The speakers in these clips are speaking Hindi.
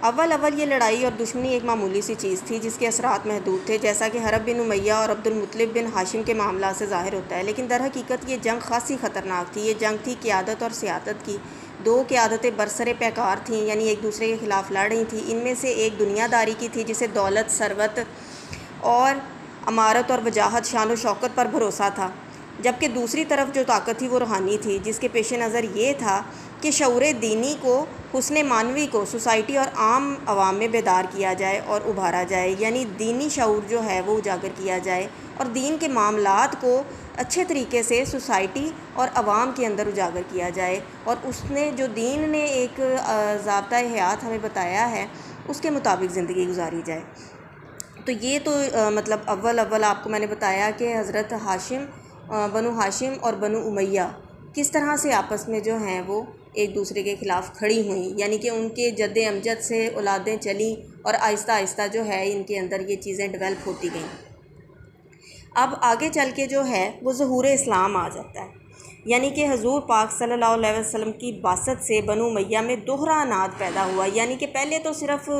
अव्वल अव्वल ये लड़ाई और दुश्मनी एक मामूली सी चीज़ थी जिसके असरात महदूद थे, जैसा कि हरब बिन उमैया और अब्दुल मुत्तलिब बिन हाशिम के मामला से ज़ाहिर होता है। लेकिन दर हकीकत ये जंग खासी ख़तरनाक थी। ये जंग थी क़ियादत और सियादत की। दो क़ियादतें बरसरे पैकार थीं, यानी एक दूसरे के ख़िलाफ़ लड़ रही थीं। इनमें से एक दुनियादारी की थी, जिसे दौलत, सरवत और अमारत और वजाहत, शान व शौकत पर भरोसा था, जबकि दूसरी तरफ जो ताकत थी वो रूहानी थी, जिसके पेश नज़र ये था कि शऊर दीनी को, हुस्न मानवी को सोसाइटी और आम आवाम में बेदार किया जाए और उभारा जाए। यानी दीनी शऊर जो है वो उजागर किया जाए और दीन के मामलात को अच्छे तरीके से सोसाइटी और आवाम के अंदर उजागर किया जाए, और उसने जो दीन ने एक ज़ाब्ता हयात हमें बताया है उसके मुताबिक ज़िंदगी गुजारी जाए। तो ये तो मतलब अव्वल अव्वल आपको मैंने बताया कि हज़रत हाशिम, बनु हाशिम और बनु उमैया किस तरह से आपस में जो हैं वो एक दूसरे के ख़िलाफ़ खड़ी हुई, यानी कि उनके जद्द अमजद से औलादें चली और आहिस्ता आहिस्ता जो है इनके अंदर ये चीज़ें डेवलप होती गईं। अब आगे चल के जो है वो ज़हूर इस्लाम आ जाता है, यानी कि हजूर पाक सल्लल्लाहु अलैहि वसल्लम की बासत से बनु उमैया में दोहरा अनाद पैदा हुआ। यानी कि पहले तो सिर्फ़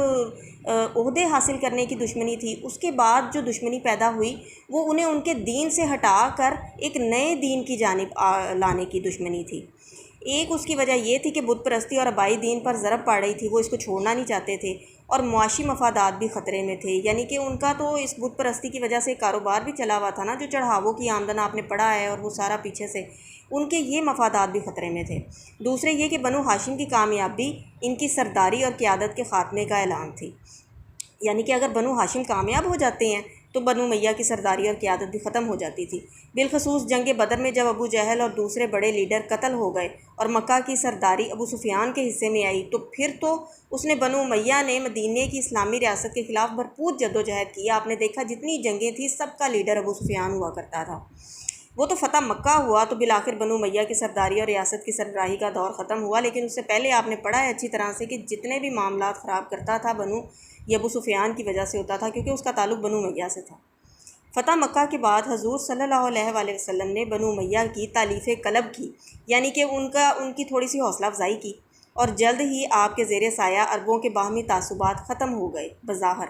ओहदे हासिल करने की दुश्मनी थी, उसके बाद जो दुश्मनी पैदा हुई वो उन्हें उनके दीन से हटा कर एक नए दीन की जानिब लाने की दुश्मनी थी। एक उसकी वजह ये थी कि बुत परस्ती और आबाई दीन पर ज़रब पड़ रही थी, वो इसको छोड़ना नहीं चाहते थे, और मुआशी मफादात भी ख़तरे में थे। यानी कि उनका तो इस बुत परस्ती की वजह से कारोबार भी चला हुआ था ना, जो चढ़ावों की आमदन आपने पढ़ा है, और वो सारा पीछे से उनके ये मफादात भी ख़तरे में थे। दूसरे ये कि बनु हाशिम की कामयाबी इनकी सरदारी और क़ियादत के ख़ात्मे का ऐलान थी। यानी कि अगर बनु हाशिम कामयाब हो जाते हैं तो बनु मैया की सरदारी और क़ियादत भी ख़त्म हो जाती थी। बिलखसूस जंग बदर में जब अबू जहल और दूसरे बड़े लीडर कत्ल हो गए और मक्का की सरदारी अबू सुफियान के हिस्से में आई, तो फिर तो उसने बनु मैया ने मदीने की इस्लामी रियासत के ख़िलाफ़ भरपूर जद्दोजहद किया। आपने देखा जितनी जंगें थी सबका लीडर अबू सुफियान हुआ करता था। वो तो फ़तह मक्का हुआ तो बिलाखिर बनु मैया की सरदारी और रियासत की सरबराही का दौर ख़त्म हुआ। लेकिन उससे पहले आपने पढ़ा है अच्छी तरह से कि जितने भी मामलात ख़राब करता था बनु, ये अबू सुफियान की वजह से होता था, क्योंकि उसका ताल्लुक़ बनु मैया से था। फ़तह मक्का के बाद हजूर सल्लल्लाहु अलैहि वसल्लम ने बनु मैया की तालीफ़ कलब की, यानी कि उनकी थोड़ी सी हौसला अफजाई की, और जल्द ही आपके ज़ेर साया अरबों के बाहमी तासुबात ख़त्म हो गए बज़ाहिर,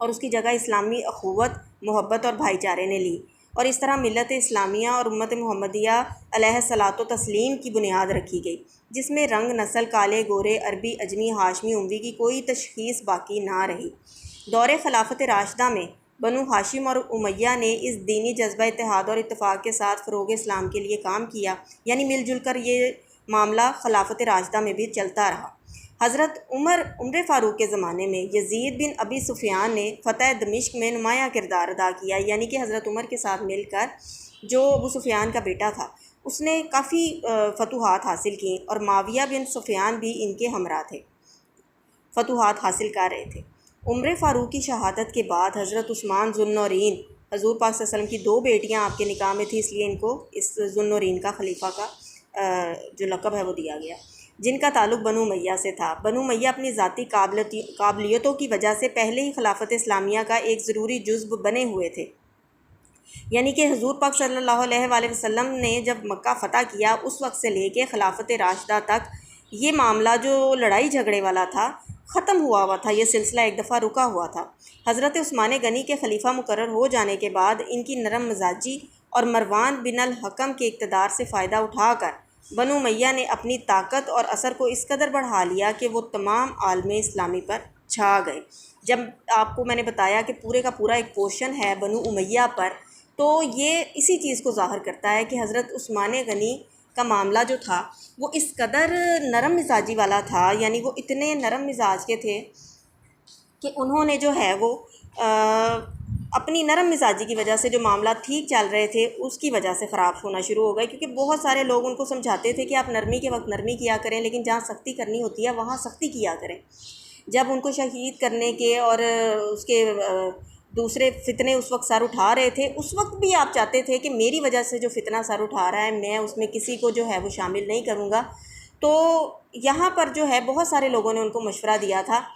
और उसकी जगह इस्लामी अखुवत, मोहब्बत और भाईचारे ने ली, और इस तरह मिल्लत इस्लामिया और उम्मत मुहम्मदिया अलैहिस्सलातो तस्लीम की बुनियाद रखी गई, जिसमें रंग, नस्ल, काले, गोरे, अरबी, अजमी, हाशमी, उमवी की कोई तशख़ीस बाकी ना रही। दौरे खिलाफत राशिदा में बनु हाशिम और उमैया ने इस दीनी जज्बा इत्तेहाद और इत्तफ़ाक़ के साथ फ़रोग़ इस्लाम के लिए काम किया, यानी मिलजुल कर ये मामला खिलाफत राशिदा में भी चलता रहा। हज़रत उमर फ़ारूक के ज़माने में यज़ीद बिन अबी सुफ़ियान ने फ़तह दमिश्क में नुमाया किरदार अदा किया, यानी कि हज़रत उमर के साथ मिलकर जो अबू सुफ़ियान का बेटा था उसने काफ़ी फतूहात हासिल की, और माविया बिन सुफ़ियान भी इनके हमरा थे, फतूहात हासिल कर रहे थे। उमर फ़ारूक की शहादत के बाद हज़रत उस्मान ज़ुन्नूरैन, हज़ूर पाक सल्लल्लाहु अलैहि वसल्लम की दो बेटियां आपके निकाह में थी, इसलिए इनको इस ज़ुन्नूरैन का खलीफा का जो लक़ब है वो दिया गया, जिनका ताल्लुक़ बनु मैया से था। बनु मैया अपनी ज़ाती काबिलियतों की वजह से पहले ही खिलाफत इस्लामिया का एक ज़रूरी जुज़्व बने हुए थे। यानी कि हज़ूर पाक सल्लल्लाहु अलैहि वसल्लम ने जब मक्का फ़तह किया उस वक्त से लेके खिलाफत राशिदा तक ये मामला जो लड़ाई झगड़े वाला था ख़त्म हुआ था, ये सिलसिला एक दफ़ा रुका हुआ था। हज़रत उस्मान गनी के खलीफा मुकर्रर हो जाने के बाद इनकी नरम मिजाजी और मरवान बिन अल हकम के इक़्तिदार से फ़ायदा उठाकर बनु मैया ने अपनी ताकत और असर को इस कदर बढ़ा लिया कि वो तमाम आलमे इस्लामी पर छा गए। जब आपको मैंने बताया कि पूरे का पूरा एक पोर्शन है बनु उमैया पर, तो ये इसी चीज़ को ज़ाहिर करता है कि हज़रत उस्मान गनी का मामला जो था वो इस कदर नरम मिजाजी वाला था, यानी वो इतने नरम मिजाज के थे कि उन्होंने जो है वो अपनी नरम मिजाजी की वजह से जो मामला ठीक चल रहे थे उसकी वजह से ख़राब होना शुरू हो गए, क्योंकि बहुत सारे लोग उनको समझाते थे कि आप नरमी के वक्त नरमी किया करें, लेकिन जहाँ सख्ती करनी होती है वहाँ सख्ती किया करें। जब उनको शहीद करने के और उसके दूसरे फितने उस वक्त सर उठा रहे थे, उस वक्त भी आप चाहते थे कि मेरी वजह से जो फितना सर उठा रहा है मैं उसमें किसी को जो है वो शामिल नहीं करूँगा। तो यहाँ पर जो है बहुत सारे लोगों ने उनको मशवरा दिया था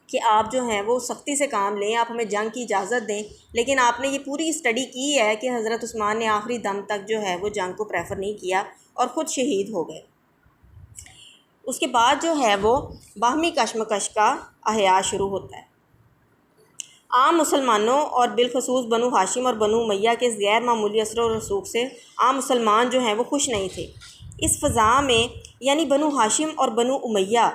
कि आप जो हैं वो सख्ती से काम लें, आप हमें जंग की इजाज़त दें, लेकिन आपने ये पूरी स्टडी की है कि हज़रत उस्मान ने आखिरी दम तक जो है वो जंग को प्रेफर नहीं किया और ख़ुद शहीद हो गए। उसके बाद जो है वो बाहमी कशमकश का अहया शुरू होता है। आम मुसलमानों और बिलखसूस बनु हाशिम और बनु उमैया के इस गैर मामूली असर और रसूख से आम मुसलमान जो हैं वो खुश नहीं थे। इस फ़ज़ा में यानी बनु हाशिम और बनु उमैया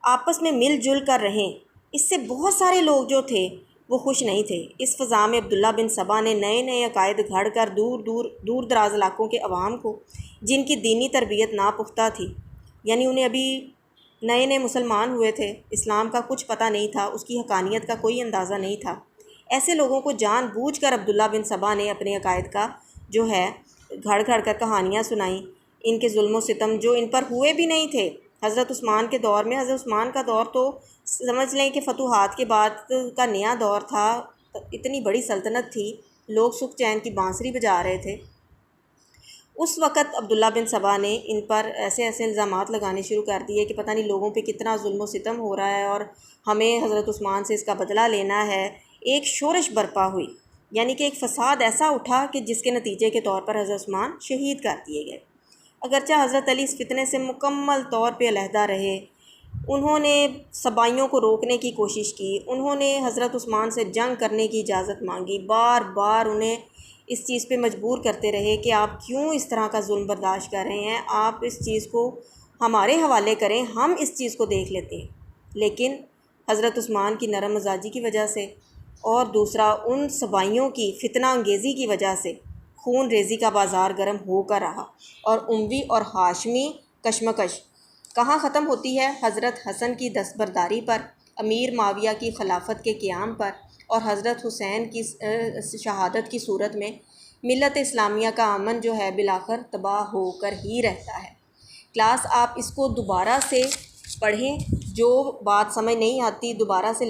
आपस में मिलजुल कर रहें, इससे बहुत सारे लोग जो थे वो खुश नहीं थे। इस फ़ज़ा में अब्दुल्ला बिन सबा ने नए नए अकायद घड़ कर दूर दराज इलाकों के अवाम को, जिनकी दीनी तरबियत नापुख्ता थी, यानी उन्हें अभी नए नए मुसलमान हुए थे, इस्लाम का कुछ पता नहीं था, उसकी हकानियत का कोई अंदाज़ा नहीं था, ऐसे लोगों को जानबूझकर अब्दुल्ला बिन सबा ने अपने अकायद का जो है घड़ घड़ कर कहानियाँ सुनाई। इनके जुल्म सितम जो इन पर हुए भी नहीं थे हज़रत उस्मान के दौर में। हज़रत उस्मान का दौर तो समझ लें कि फतूहात के बाद का नया दौर था, इतनी बड़ी सल्तनत थी, लोग सुख चैन की बांसुरी बजा रहे थे। उस वक़्त अब्दुल्ला बिन सबा ने इन पर ऐसे ऐसे इल्ज़ामात लगाने शुरू कर दिए कि पता नहीं लोगों पे कितना जुल्म सितम हो रहा है और हमें हज़रत उस्मान से इसका बदला लेना है। एक शोरश बरपा हुई, यानी कि एक फ़साद ऐसा उठा कि जिसके नतीजे के तौर पर हज़रत उस्मान शहीद कर दिए गए। अगरचे हज़रत अली इस फितने से मुकम्मल तौर पर अलहदा रहे, उन्होंने सबाइयों को रोकने की कोशिश की, उन्होंने हज़रत उस्मान से जंग करने की इजाज़त मांगी, बार बार उन्हें इस चीज़ पे मजबूर करते रहे कि आप क्यों इस तरह का जुल्म बर्दाश्त कर रहे हैं, आप इस चीज़ को हमारे हवाले करें, हम इस चीज़ को देख लेते हैं। लेकिन हज़रत उस्मान की नरम मिजाजी की वजह से और दूसरा उन सबाइयों की फितना अंगेज़ी की वजह से खून रेज़ी का बाज़ार गर्म होकर रहा और उमवी और हाशमी कशमकश कहाँ ख़त्म होती है? हज़रत हसन की दस्तबरदारी पर, अमीर माविया की खिलाफत के क़याम पर और हज़रत हुसैन की शहादत की सूरत में मिल्लत इस्लामिया का अमन जो है बिलाखिर तबाह होकर ही रहता है। क्लास आप इसको दोबारा से पढ़ें, जो बात समझ नहीं आती दोबारा से